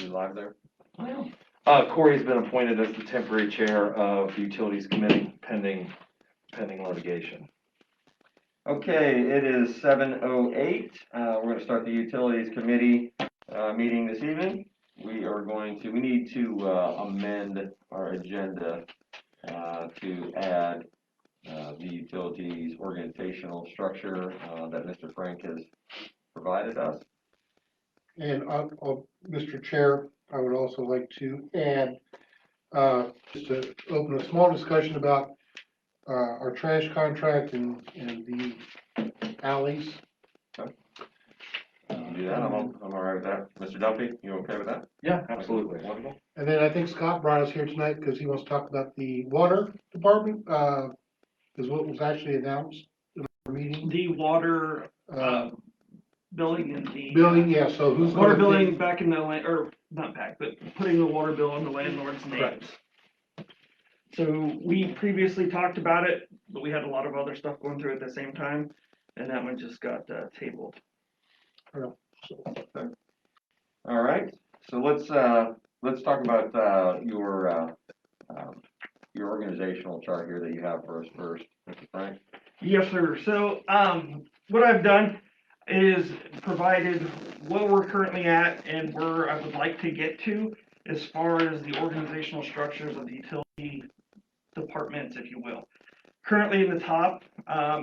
you live there? I am. Corey's been appointed as the temporary chair of the Utilities Committee pending litigation. Okay, it is 7:08. We're going to start the Utilities Committee meeting this evening. We need to amend our agenda to add the utilities organizational structure that Mr. Frank has provided us. And Mr. Chair, I would also like to add, just to open a small discussion about our trash contract and the alleys. Do that. I'm all right with that. Mr. Duffy, you okay with that? Yeah, absolutely. Wonderful. And then I think Scott brought us here tonight because he wants to talk about the water department, is what was actually announced in our meeting. The water billing and the Billing, yeah, so who's water gonna billing back in the land, or not back, but putting the water bill in the landlord's names. Correct. So we previously talked about it, but we had a lot of other stuff going through at the same time, and that one just got tabled. All right. So let's talk about your organizational chart here that you have for us first, Mr. Frank. Yes, sir. So what I've done is provided where we're currently at and where I would like to get to as far as the organizational structures of the utility departments, if you will. Currently in the top,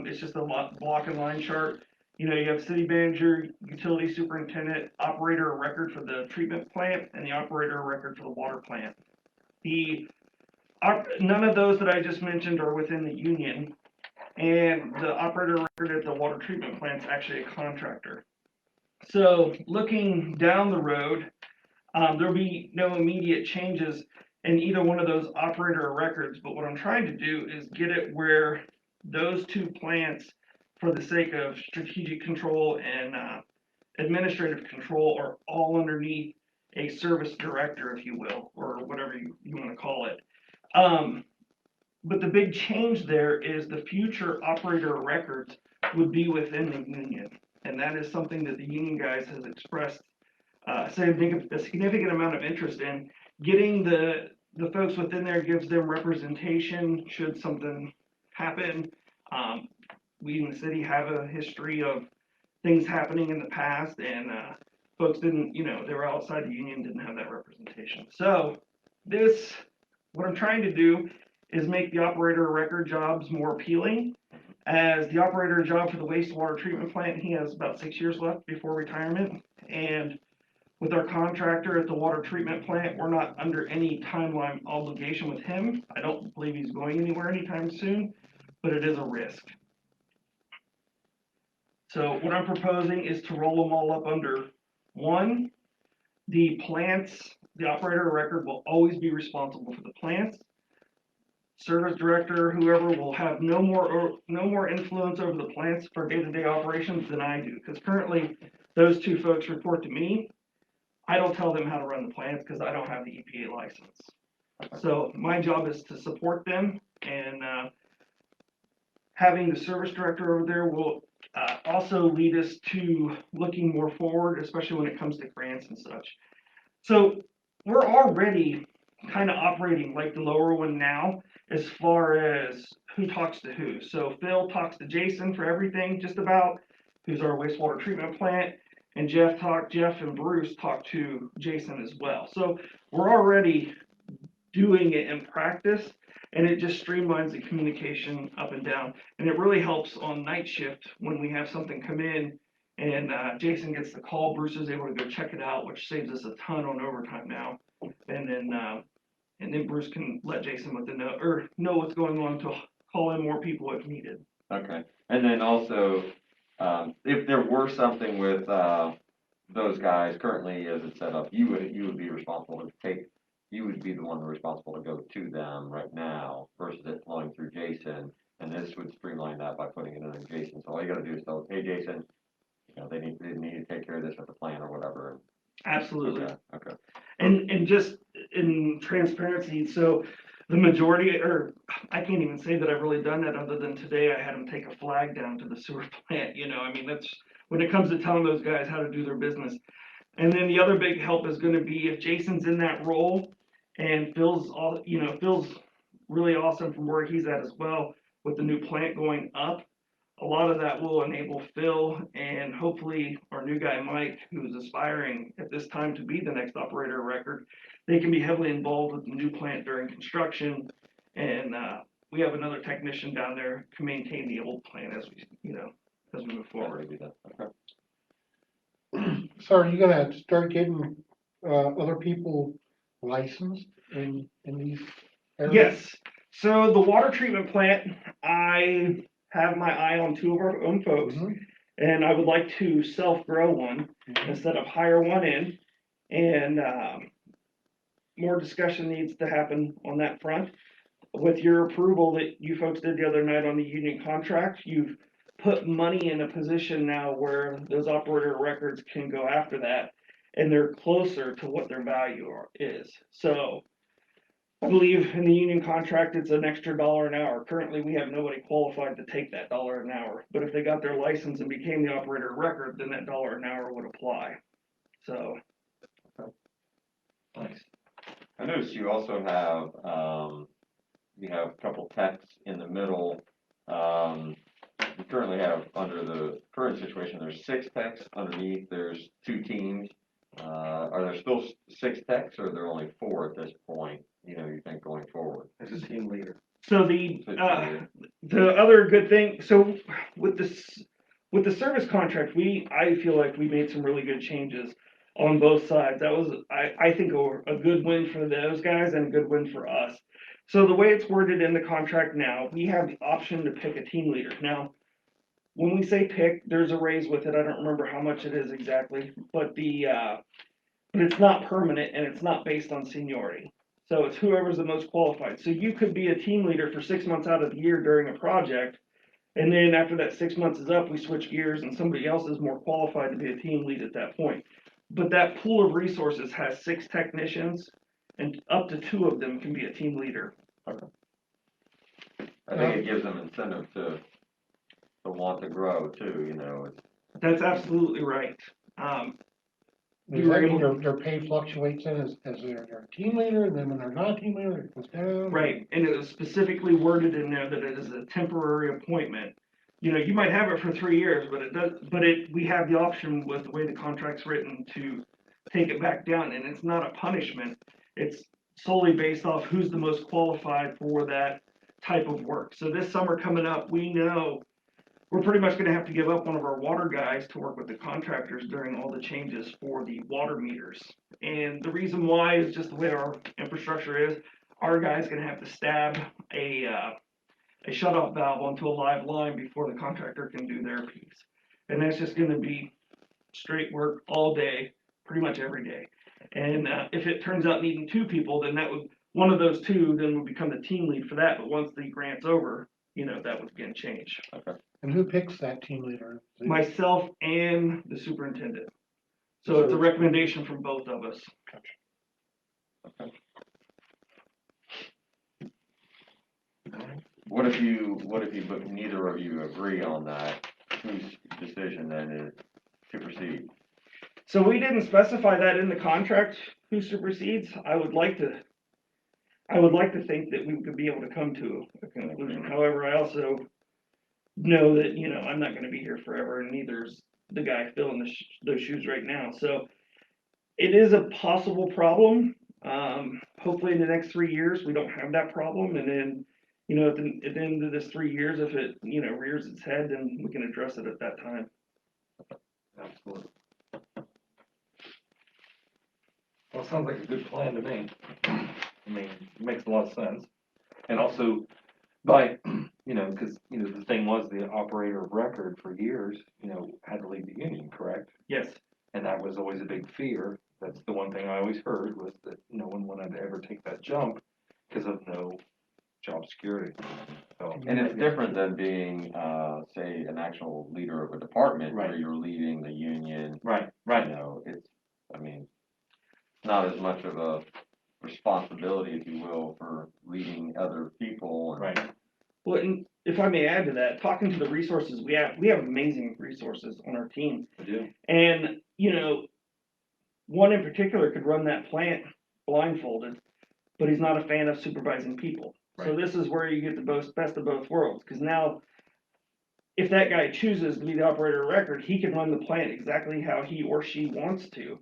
it's just a block and line chart. You know, you have city manager, utility superintendent, operator of record for the treatment plant, and the operator of record for the water plant. None of those that I just mentioned are within the union, and the operator of record at the water treatment plant is actually a contractor. So looking down the road, there'll be no immediate changes in either one of those operator of records, but what I'm trying to do is get it where those two plants, for the sake of strategic control and administrative control, are all underneath a service director, if you will, or whatever you want to call it. But the big change there is the future operator of records would be within the union. And that is something that the union guys has expressed a significant amount of interest in. Getting the folks within there gives them representation should something happen. We in the city have a history of things happening in the past, and folks didn't, they were outside the union, didn't have that representation. So what I'm trying to do is make the operator of record jobs more appealing. As the operator job for the wastewater treatment plant, he has about 6 years left before retirement. And with our contractor at the water treatment plant, we're not under any timeline obligation with him. I don't believe he's going anywhere anytime soon, but it is a risk. So what I'm proposing is to roll them all up under one. The plants, the operator of record will always be responsible for the plants. Service director, whoever, will have no more influence over the plants for day-to-day operations than I do, because currently those two folks report to me. I don't tell them how to run the plants because I don't have the EPA license. So my job is to support them, and having the service director over there will also lead us to looking more forward, especially when it comes to grants and such. So we're already kind of operating like the lower one now, as far as who talks to who. So Phil talks to Jason for everything, just about, who's our wastewater treatment plant, and Jeff and Bruce talk to Jason as well. So we're already doing it in practice, and it just streamlines the communication up and down. And it really helps on night shift when we have something come in and Jason gets the call, Bruce is able to go check it out, which saves us a ton on overtime now. And then Bruce can let Jason know what's going on to call in more people if needed. Okay. And then also, if there were something with those guys currently as it's set up, you would be responsible to you would be the one responsible to go to them right now versus it flowing through Jason. And this would streamline that by putting it in Jason. So all you got to do is tell, hey, Jason, they need to take care of this at the plant or whatever. Absolutely. Okay. And just in transparency, so the majority, or I can't even say that I've really done that other than today I had them take a flag down to the sewer plant. I mean, that's when it comes to telling those guys how to do their business. And then the other big help is going to be if Jason's in that role and feels really awesome from where he's at as well with the new plant going up. A lot of that will enable Phil and hopefully our new guy Mike, who's aspiring at this time to be the next operator of record. They can be heavily involved with the new plant during construction, and we have another technician down there to maintain the old plant as we move forward. So are you gonna start getting, other people licensed in these areas? Yes. So the water treatment plant, I have my eye on 2 of our own folks, Mhm. and I would like to self-grow one instead of hire one in. And more discussion needs to happen on that front. With your approval that you folks did the other night on the union contract, you've put money in a position now where those operator records can go after that, and they're closer to what their value is. So I believe in the union contract, it's an extra $1 an hour. Currently, we have nobody qualified to take that $1 an hour. But if they got their license and became the operator of record, then that $1 an hour would apply. So. Nice. I noticed you also have, you have a couple techs in the middle. You currently have, under the current situation, there's 6 techs. Underneath, there's 2 teams. Are there still 6 techs, or are there only 4 at this point, you think going forward? As a team leader. So the other good thing, so with the service contract, I feel like we made some really good changes on both sides. That was, I think, a good win for those guys and a good win for us. So the way it's worded in the contract now, we have the option to pick a team leader. Now, when we say pick, there's a raise with it. I don't remember how much it is exactly, but it's not permanent and it's not based on seniority. So it's whoever's the most qualified. So you could be a team leader for 6 months out of the year during a project, and then after that 6 months is up, we switch gears and somebody else is more qualified to be a team lead at that point. But that pool of resources has 6 technicians, and up to 2 of them can be a team leader. Okay. I think it gives them incentive to want to grow too, That's absolutely right. Does that mean their pay fluctuates in as they're a team leader, and then when they're not a team leader, it goes down? Right, and it was specifically worded in there that it is a temporary appointment. You might have it for 3 years, we have the option with the way the contract's written to take it back down, and it's not a punishment. It's solely based off who's the most qualified for that type of work. So this summer coming up, we know we're pretty much gonna have to give up one of our water guys to work with the contractors during all the changes for the water meters. And the reason why is just the way our infrastructure is. Our guy's gonna have to stab a shutoff valve onto a live line before the contractor can do their piece. And that's just gonna be straight work all day, pretty much every day. And if it turns out needing 2 people, then one of those 2 then would become the team lead for that. But once the grant's over, that would again change. Okay. And who picks that team leader? Myself and the superintendent. So it's a recommendation from both of us. Okay. What if but neither of you agree on that? Whose decision then is to proceed? So we didn't specify that in the contract, who supersedes. I would like to think that we could be able to come to a conclusion. However, I also know that, I'm not going to be here forever, and neither's the guy filling those shoes right now. So it is a possible problem. Hopefully in the next 3 years, we don't have that problem. And then, at the end of this 3 years, if it, rears its head, then we can address it at that time. Absolutely. Well, it sounds like a good plan to me. I mean, it makes a lot of sense. And also, because, the thing was the operator of record for years, had to leave the union, correct? Yes. And that was always a big fear. That's the one thing I always heard was that no one wanted to ever take that jump because of no job security. So, And it's different than being, say, an actual leader of a department where Right. you're leading the union. Right. It's not as much of a responsibility, if you will, for leading other people. Right. Well, and if I may add to that, talking to the resources we have amazing resources on our team. I do. And, one in particular could run that plant blindfolded, but he's not a fan of supervising people. So this is where you get the best of both worlds, because now if that guy chooses to be the operator of record, he can run the plant exactly how he or she wants to.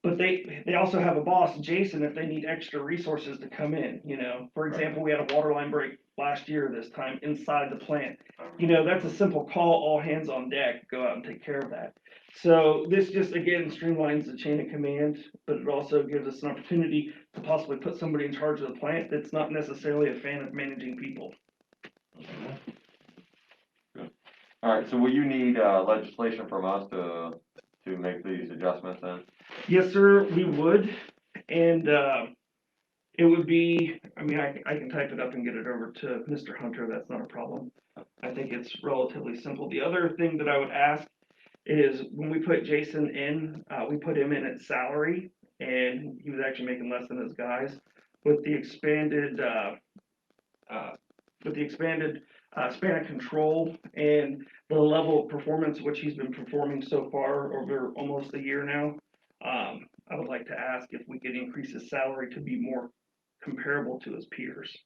But they also have a boss, Jason, if they need extra resources to come in, you know. For example, we had a water line break last year this time inside the plant. You know, that's a simple call, all hands on deck, go out and take care of that. So this just, again, streamlines the chain of command, but it also gives us an opportunity to possibly put somebody in charge of the plant that's not necessarily a fan of managing people. Good. All right, so will you need legislation from us to make these adjustments then? Yes, sir, we would, and it would be, I mean, I can type it up and get it over to Mr. Hunter, that's not a problem. I think it's relatively simple. The other thing that I would ask is when we put Jason in, we put him in at salary, and he was actually making less than his guys. With the expanded, span of control and the level of performance which he's been performing so far over almost a year now, I would like to ask if we could increase his salary to be more comparable to his peers.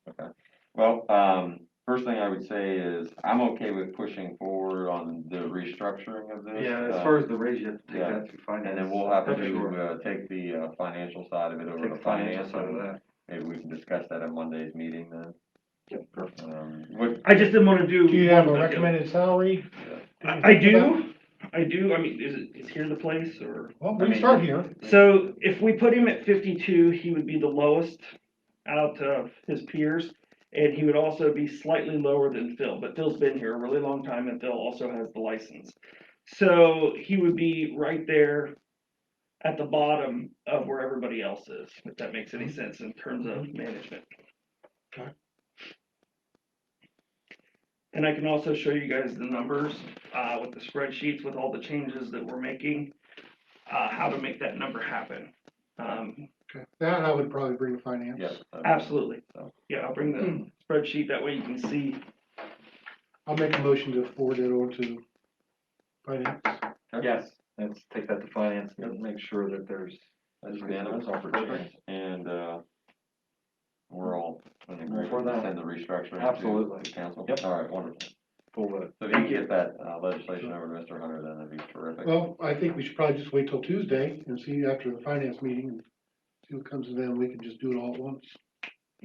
Okay. Well, first thing I would say is I'm okay with pushing forward on the restructuring of this. Yeah, as far as the raise, you have to take yeah. that through finance. And then we'll have to For sure. take the financial side of it over Take to the financial finance. side of And that. maybe we can discuss that at Monday's meeting then. Yep, perfect. What, I just didn't want to do. Do you have a one without the other. recommended salary? I do. I mean, is here the place or? Well, we can start here. So if we put him at 52, he would be the lowest out of his peers. And he would also be slightly lower than Phil, but Phil's been here a really long time and Phil also has the license. So he would be right there at the bottom of where everybody else is, if that makes any sense in terms of management. Okay. And I can also show you guys the numbers with the spreadsheets with all the changes that we're making, how to make that number happen. Okay, that I would probably bring to finance. yes. Absolutely. So. Yeah, I'll bring the spreadsheet, that way you can see. I'll make a motion to forward it over to finance. Yes, let's take that to finance and make sure that there's. That's unanimous. Perfect. And, we're all in agreement For that. to send the restructuring Absolutely. to council. Yep. All right, wonderful. Full vote. So if you can get that legislation over to Mr. Hunter, then that'd be terrific. Well, I think we should probably just wait till Tuesday and see after the finance meeting and see what comes in, then we can just do it all at once.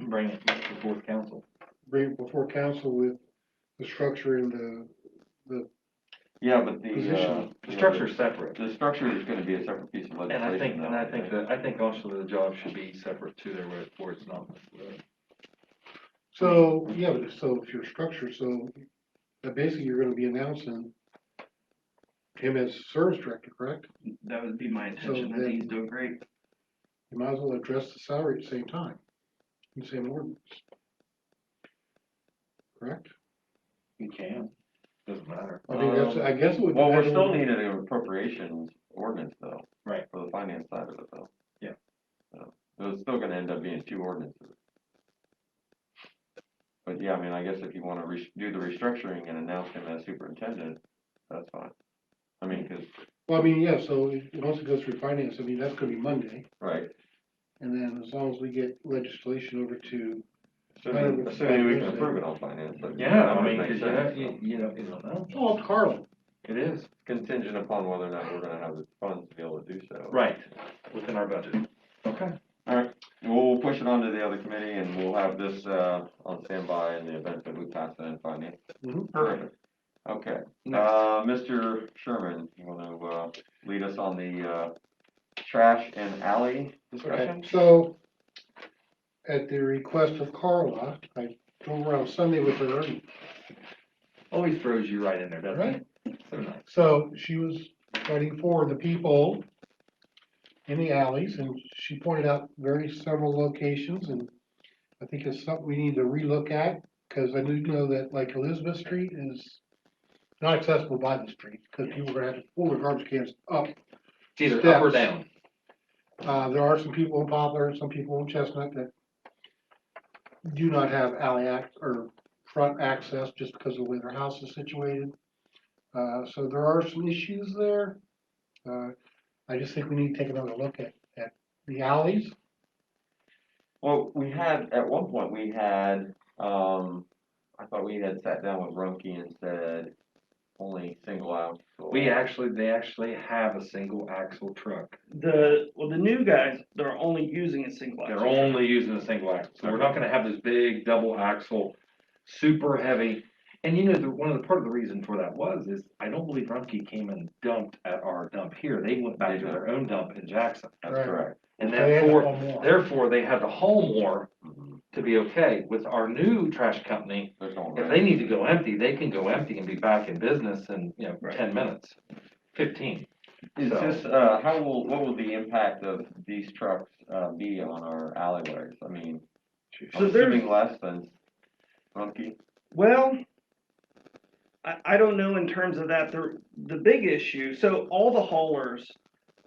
Bring it before the council. Bring it before council with the structure and the Yeah, but position. The structure's separate. The structure is gonna be a separate piece of legislation. And I think also the job should be separate too, there where it's not. So, yeah, but so if your structure, so basically you're gonna be announcing him as service director, correct? That would be my intention, then- and he's doing great. You might as well address the salary at the same time, in the same ordinance. Correct? You can, doesn't matter. I mean, that's, I guess it would. Well, we're depend still on- needing an appropriations ordinance though. Right. For the finance side of it though. Yeah. So it's still gonna end up being two ordinances. But yeah, I mean, I guess if you wanna do the restructuring and announce him as superintendent, that's fine. I mean, cause, Well, I mean, yeah, so once it goes through finance, I mean, that's gonna be Monday, right, and then as long as we get legislation over to, assuming we can approve it on finance, but. Yeah, I that mean, makes 'cause sense, you so. you don't know. it's all up to Carla. It is. Contingent upon whether or not we're gonna have the funds to be able to do so. Right, within our budget. Okay. All right, we'll push it on to the other committee and we'll have this, on standby in the event that we pass it in finance. Mhm. Perfect. Okay, Next. Mr. Sherman, you wanna, lead us on the, trash and alley discussion? So, at the request of Carla, I drove around Sunday with her, and Always throws you right in there, doesn't Right. it? So nice. so she was fighting for the people in the alleys, and she pointed out several locations, and I think it's something we need to relook at, because I do know that like Elizabeth Street is not accessible by the street, because people are gonna have to pull their garbage cans up. It's either up or Steps. down. There are some people in Poplar and some people in Chestnut that do not have or front access just because of the way their house is situated. So there are some issues there. I just think we need to take another look at the alleys. Well, we had, at one point, we had, I thought we had sat down with Rumpke and said, only single axle. They actually have a single axle truck. The new guys, they're only using a single axle. They're only using a single axle. So we're not gonna have this big double axle, super heavy. And you know, part of the reason for that is I don't believe Rumpke came and dumped at our dump here. They went back to their own dump in Jackson. That's Right. correct. And They had to therefore, haul more. they had to haul more to be okay. With our new trash company, There's no if they need to go empty, they can go empty and be back in business in, Right. 10 minutes, 15. Is So- this, what will the impact of these trucks, be on our alleyways? I mean, So I'm there's- assuming less than Rumpke. Well, I don't know in terms of that. The big issue, so all the haulers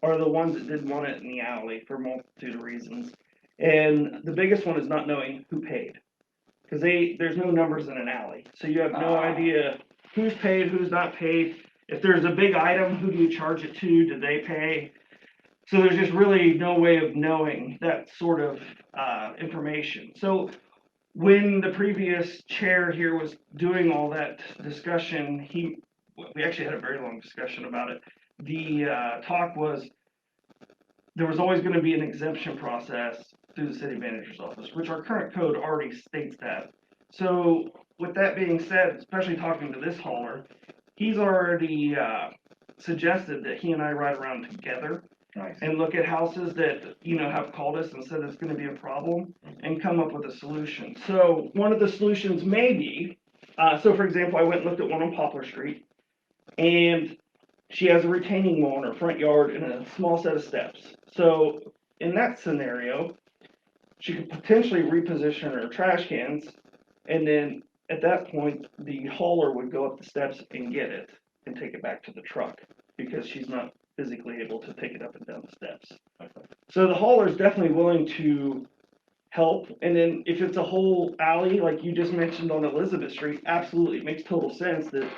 are the ones that didn't want it in the alley for a multitude of reasons. And the biggest one is not knowing who paid. Because there's no numbers in an alley. So you have no idea who's paid, who's not paid. If there's a big item, who do you charge it to? Did they pay? So there's just really no way of knowing that sort of information. So when the previous chair here was doing all that discussion, we actually had a very long discussion about it. The talk was there was always going to be an exemption process through the city manager's office, which our current code already states that. So with that being said, especially talking to this hauler, he's already suggested that he and I ride around together Nice. and look at houses that, have called us and said it's gonna be a problem and come up with a solution. So one of the solutions may be, so for example, I went and looked at one on Poplar Street, and she has a retaining wall in her front yard and a small set of steps. So in that scenario, she could potentially reposition her trash cans, and then at that point, the hauler would go up the steps and get it and take it back to the truck, because she's not physically able to take it up and down the steps. So the hauler is definitely willing to help. And then if it's a whole alley, like you just mentioned on Elizabeth Street, absolutely, it makes total sense that,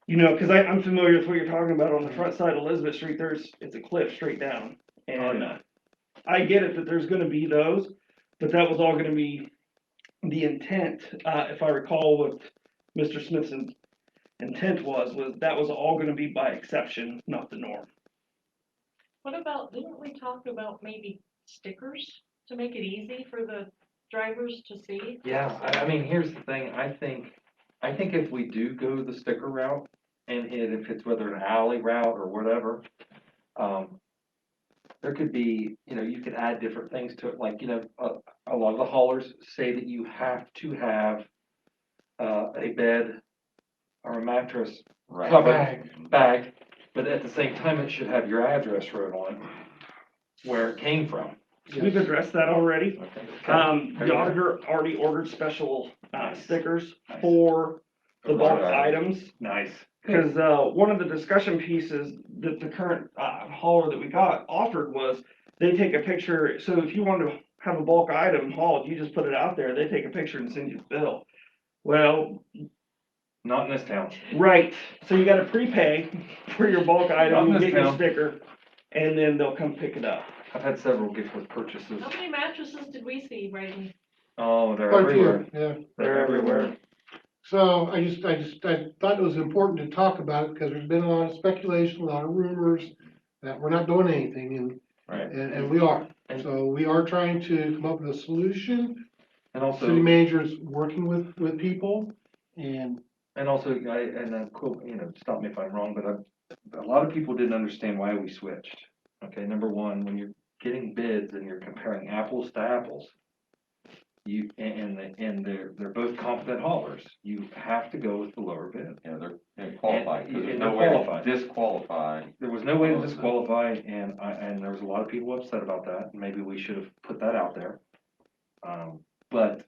because I'm familiar with what you're talking about on the front side of Elizabeth Street, it's a cliff straight down. And I get it that there's gonna be those, but that was all gonna be the intent, if I recall what Mr. Smith's intent was that was all gonna be by exception, not the norm. What about, didn't we talk about maybe stickers to make it easy for the drivers to see? Yeah, I mean, here's the thing, I think if we do go the sticker route, and if it's whether an alley route or whatever, there could be, you could add different things to it, like, a lot of the haulers say that you have to have a bed or a mattress Right. cover bag, but at the same time, it should have your address wrote on where it came from. We've addressed that already. Okay. The auditor already ordered special stickers for the bulk items. Nice. Because one of the discussion pieces that the current hauler that we got offered was they take a picture. So if you want to have a bulk item hauled, you just put it out there. They take a picture and send you the bill. Well, Not in this town. right. So you got to prepay for your bulk item, Not in get this your town. sticker, and then they'll come pick it up. I've had several gift with purchases. How many mattresses did we see riding? Oh, they're Quite a few, everywhere. yeah. They're everywhere. So I thought it was important to talk about it because there's been a lot of speculation, a lot of rumors that we're not doing anything, Right. and we are. So we are trying to come up with a solution. And also, City manager's working with people, and cool, stop me if I'm wrong, but a lot of people didn't understand why we switched. Okay, number one, when you're getting bids and you're comparing apples to apples, they're both competent haulers, you have to go with the lower bid. Yeah, they're qualified, because there's And no they're way to qualified. disqualify. There was no way to disqualify, and there was a lot of people upset about that, and maybe we should have put that out there. But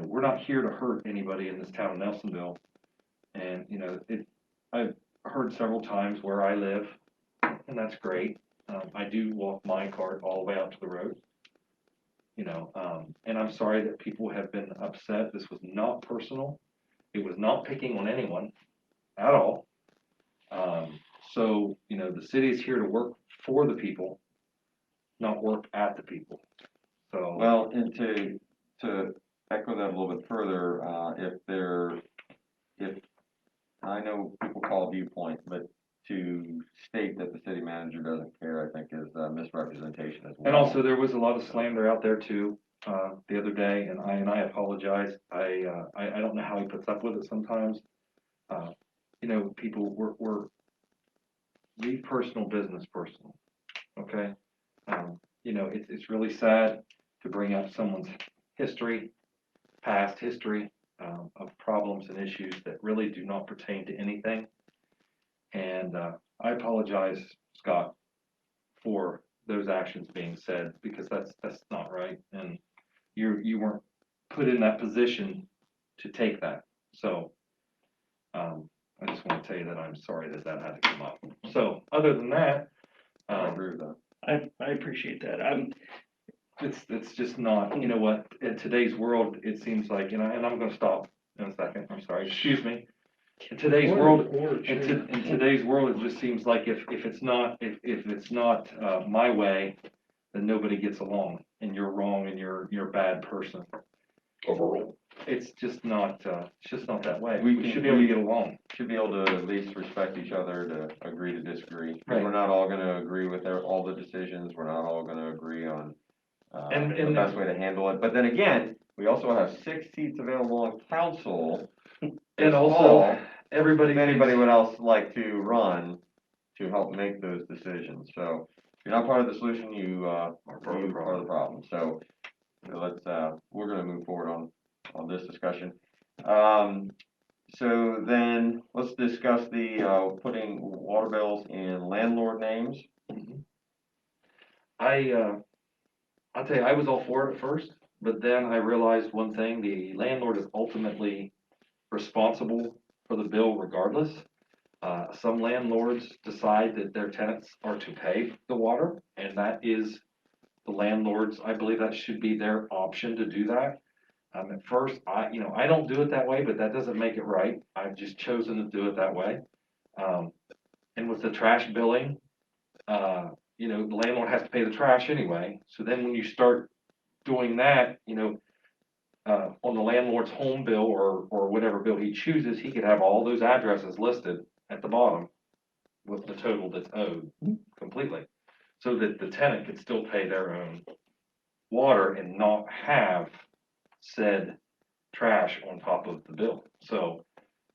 we're not here to hurt anybody in this town of Nelsonville. And, I've heard several times where I live, and that's great. I do walk my cart all the way out to the road. And I'm sorry that people have been upset. This was not personal. It was not picking on anyone at all. So, you know, the city is here to work for the people, not work at the people. So. Well, and to echo that a little bit further, if, I know people call viewpoints, but to state that the city manager doesn't care, I think is a misrepresentation as well. And also, there was a lot of slander out there too, the other day, and I apologize. I don't know how he puts up with it sometimes. You know, people, leave personal business personal, okay? You know, it's really sad to bring up someone's history, past history, of problems and issues that really do not pertain to anything. And, I apologize, Scott, for those actions being said, because that's not right, and you weren't put in that position to take that. So, I just want to tell you that I'm sorry that that had to come up. So, other than that, I agree with that. I appreciate that. it's just not, you know what, in today's world, it seems like, you know, and I'm gonna stop in a second, I'm sorry, excuse me. In today's world, in today's world, it just seems like if it's not, if it's not, my way, then nobody gets along, and you're wrong, and you're a bad person. Overall. It's just not that way. We should be able to get along. Should be able to at least respect each other, to agree to disagree. 'Cause Right. we're not all gonna agree with all the decisions, we're not all gonna agree on, And the best way to handle it. But then again, we also have 6 seats available on council. And this also, fall, everybody. If anybody would else like to run to help make those decisions. So if you're not part of the solution, you are part of the problem. So, you know, let's, we're gonna move forward on this discussion. So then let's discuss the, putting water bills in landlord names. I'll tell you, I was all for it at first, but then I realized one thing, the landlord is ultimately responsible for the bill regardless. Some landlords decide that their tenants are to pay the water, and that is the landlord's, I believe that should be their option to do that. At first, I don't do it that way, but that doesn't make it right. I've just chosen to do it that way. And with the trash billing, you know, the landlord has to pay the trash anyway. So then when you start doing that, you know, on the landlord's home bill or whatever bill he chooses, he could have all those addresses listed at the bottom with the total that's owed completely. So that the tenant could still pay their own water and not have said trash on top of the bill. So,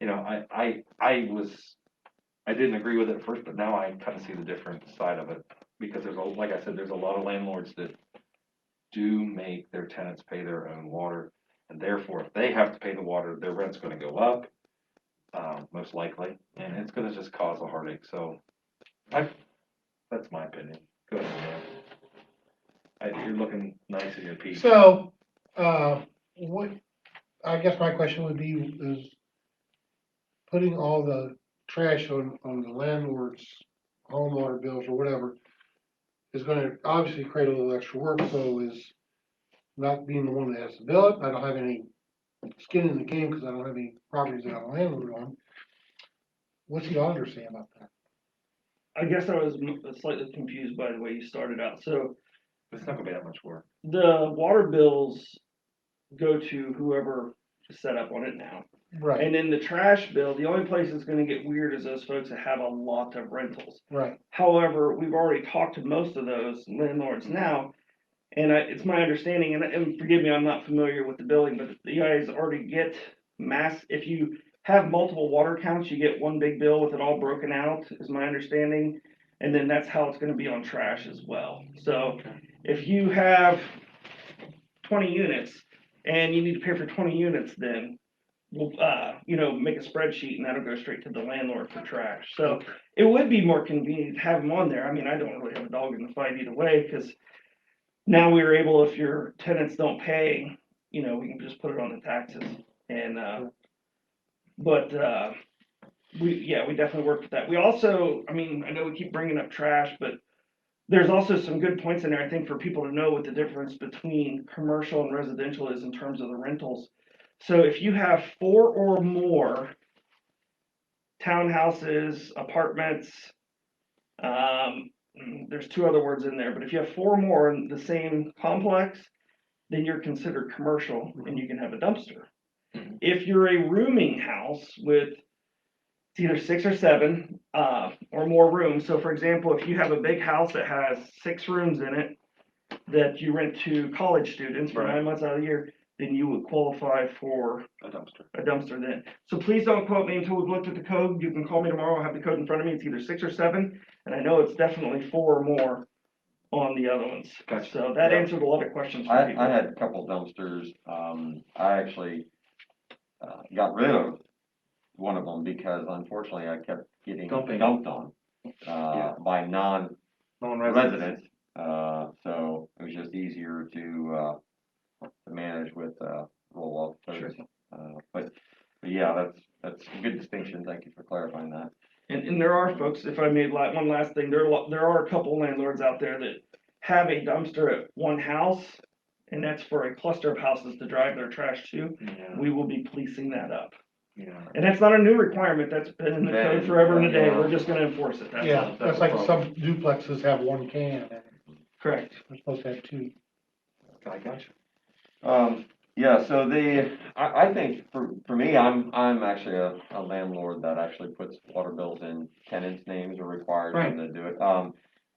you know, I didn't agree with it at first, but now I kind of see the different side of it. Because like I said, there's a lot of landlords that do make their tenants pay their own water. And therefore, if they have to pay the water, their rent's gonna go up, most likely, and it's gonna just cause a heartache. So, that's my opinion. Go ahead, man. You're looking nice in your piece. So, what, I guess my question would be, is putting all the trash on the landlord's home water bills or whatever is gonna obviously create a little extra work, so is not being the one that has to bill it, I don't have any skin in the game, because I don't have any properties that I'm a landlord on. What's the auditor saying about that? I guess I was slightly confused by the way you started out. So It's not gonna be that much work. the water bills go to whoever is set up on it now. Right, And then the trash bill, the only place it's gonna get weird is those folks that have a lot of rentals. right, However, we've already talked to most of those landlords now, and it's my understanding, and forgive me, I'm not familiar with the billing, but you guys already get if you have multiple water accounts, you get one big bill with it all broken out, is my understanding. And then that's how it's gonna be on trash as well. So if you have 20 units and you need to pay for 20 units, then we'll, you know, make a spreadsheet and that'll go straight to the landlord for trash. So it would be more convenient to have them on there. I mean, I don't really have a dog in the fight either way, because now we're able, if your tenants don't pay, you know, we can just put it on the taxes. And, but we definitely worked with that. We also, I mean, I know we keep bringing up trash, but there's also some good points in there, I think, for people to know what the difference between commercial and residential is in terms of the rentals. So if you have 4 or more townhouses, apartments, There's two other words in there, but if you have four more in the same complex, then you're considered commercial and you can have a dumpster. Mhm. If you're a rooming house with it's either 6 or 7 or more rooms. So for example, if you have a big house that has 6 rooms in it that you rent to college students for Right. 9 months out of the year, then you would qualify for A dumpster. a dumpster then. So please don't quote me until we've looked at the code. You can call me tomorrow. I'll have the code in front of me. It's either 6 or 7, and I know it's definitely 4 or more on the other ones. Gotcha. So that Yeah. answered a lot of questions for I people. had a couple dumpsters, I actually, got rid of one of them because unfortunately I kept getting Dumping. dumped on, Yeah. by Non-residents. residents. So it was just easier to manage with, roll-off totes. But yeah, that's a good distinction. Thank you for clarifying that. And there are folks, if I made one last thing, there are a couple landlords out there that have a dumpster at one house, and that's for a cluster of houses to drive their trash to. Yeah, We will be policing that up. yeah. And that's not a new requirement, that's been in the code forever and a day, Yeah. we're just gonna enforce it, that's Yeah, all. that's like some duplexes have one can, and Correct. they're supposed to have 2. I gotcha. Yeah, so I think for me, I'm actually a landlord that actually puts water bills in tenants' names or requires them to do it.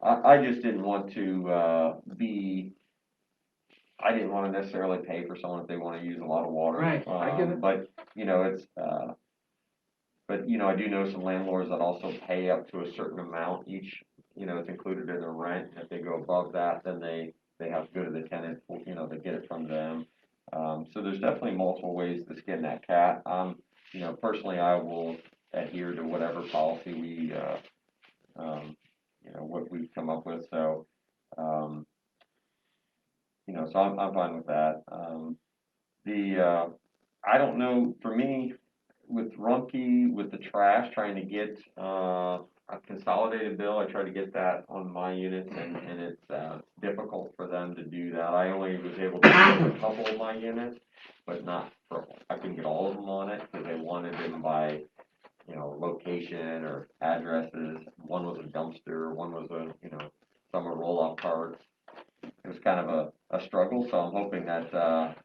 I just didn't want to, I didn't wanna necessarily pay for someone if they wanna use a lot of water. Right, I get it. But, it's, but, I do know some landlords that also pay up to a certain amount each, it's included in their rent. If they go above that, then they have to go to the tenant, to get it from them. So there's definitely multiple ways to skin that cat. Personally, I will adhere to whatever policy we, what we've come up with, so, so I'm fine with that. I don't know, for me, with Rumpke, with the trash, trying to get, a consolidated bill, I try to get that on my units, and it's, difficult for them to do that. I only was able to do a couple of my units, but I couldn't get all of them on it, because they wanted them by, location or addresses. One was a dumpster, one was some are roll-off carts. It was kind of a struggle, so I'm hoping that,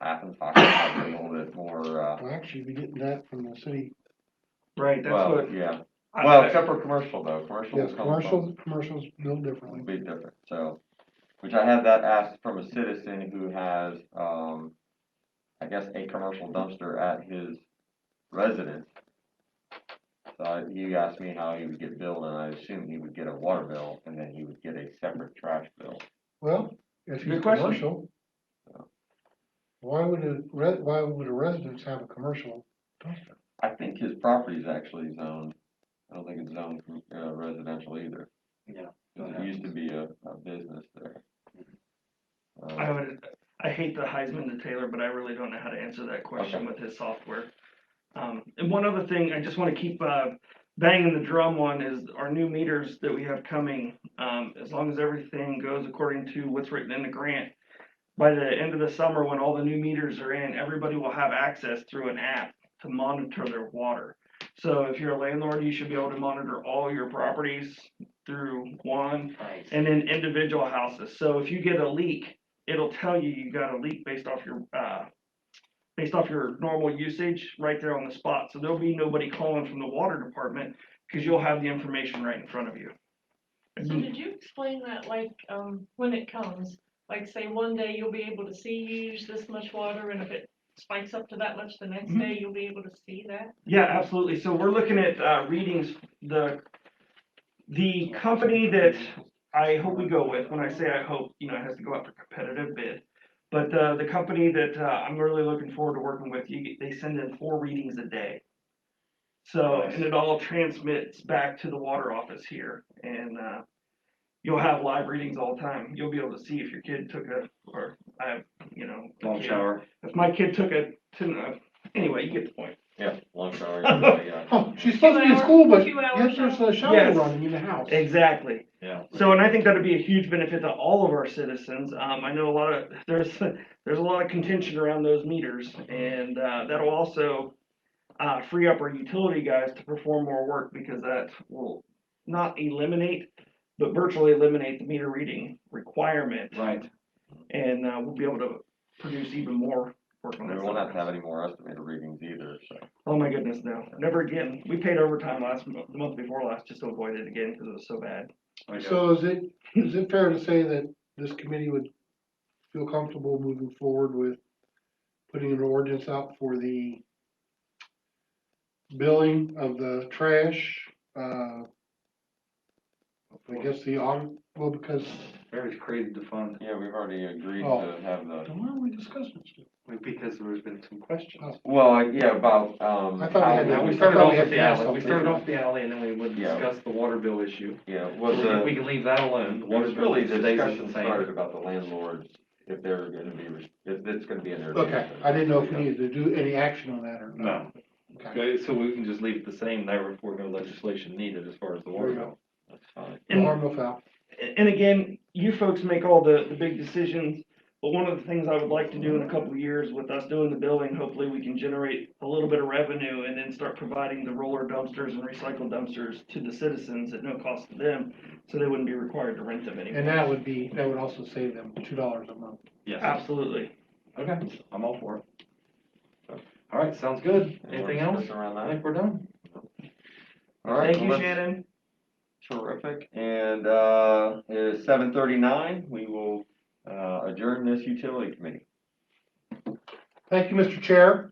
Athens Hockey has a little bit more, Well, actually, we getting that from the city. Right, that's well, what. yeah. I- Well, I- except for commercial though, commercial Yes, comes from commercials built a differently. big difference, so. Which I had that asked from a citizen who has, I guess, a commercial dumpster at his residence. So he asked me how he would get billed, and I assumed he would get a water bill, and then he would get a separate trash bill. Well, if he's Good question. commercial, why would a residence have a commercial dumpster? I think his property is actually zoned, I don't think it's zoned residential either. Yeah. It used to be a business there. I hate the Heisman to Taylor, but I really don't know how to answer that question with his software. And one other thing, I just want to keep banging the drum on is our new meters that we have coming. As long as everything goes according to what's written in the grant, by the end of the summer, when all the new meters are in, everybody will have access through an app to monitor their water. So if you're a landlord, you should be able to monitor all your properties through one, Nice. and then individual houses. So if you get a leak, it'll tell you got a leak based off your normal usage right there on the spot. So there'll be nobody calling from the water department because you'll have the information right in front of you. So did you explain that, like, when it comes, like, say, one day you'll be able to see you use this much water, and if it spikes up to that much the next day, you'll be able to see that? Yeah, absolutely. So we're looking at readings. The company that I hope we go with, when I say I hope, it has to go out for competitive bid. But the company that I'm really looking forward to working with, they send in 4 readings a day. So, and it all transmits back to the water office here, and you'll have live readings all the time. You'll be able to see if your kid took Long shower. if my kid took anyway, you get the point. Yeah, long shower, yeah. Oh, she's supposed to be in school, but 2 hours gets her a shower Yes. running in the house. Exactly. Yeah. So, and I think that'd be a huge benefit to all of our citizens. I know there's a lot of contention around those meters, and that'll also free up our utility guys to perform more work, because that will not eliminate but virtually eliminate the meter reading requirement. Right. And, we'll be able to produce even more work on We that. won't have side. to have any more estimated readings either, so. Oh my goodness, no, never again. We paid overtime the month before last just to avoid it again because it was so bad. So is it fair to say that this committee would feel comfortable moving forward with putting an ordinance out for the billing of the trash? I guess the audit, well, because, Very creative to fund, Yeah, we've already agreed Oh. to have the, why are we discussing this? because there's been some questions. well, yeah, about, I thought we had Now, to- we I started thought off we had with the to ask alley, we something. started off the alley, and then we would Yeah. discuss the water bill issue. yeah, We was the. we can leave that alone, the It water was bill really the stays the discussion same. started about the landlords, if they're gonna be, if it's gonna be in their. Okay, I didn't know if we needed to do any action on that or No. not. Okay. Okay, so we can just leave it the same, therefore no legislation needed as far as the water There you bill. That's fine. No harm, no foul. And again, you folks make all the big decisions, but one of the things I would like to do in a couple of years with us doing the billing, hopefully we can generate a little bit of revenue and then start providing the roller dumpsters and recycle dumpsters to the citizens at no cost to them, so they wouldn't be required to rent them And anymore. that would also save them $2 a month. Yes. Absolutely. Okay, I'm all for it. All right, sounds good. Any more Anything else? discussion around I that? think we're done. All right, Thank you, well, let's- Shannon. Terrific, and, it is 7:39, we will, adjourn this utility committee. Thank you, Mr. Chair.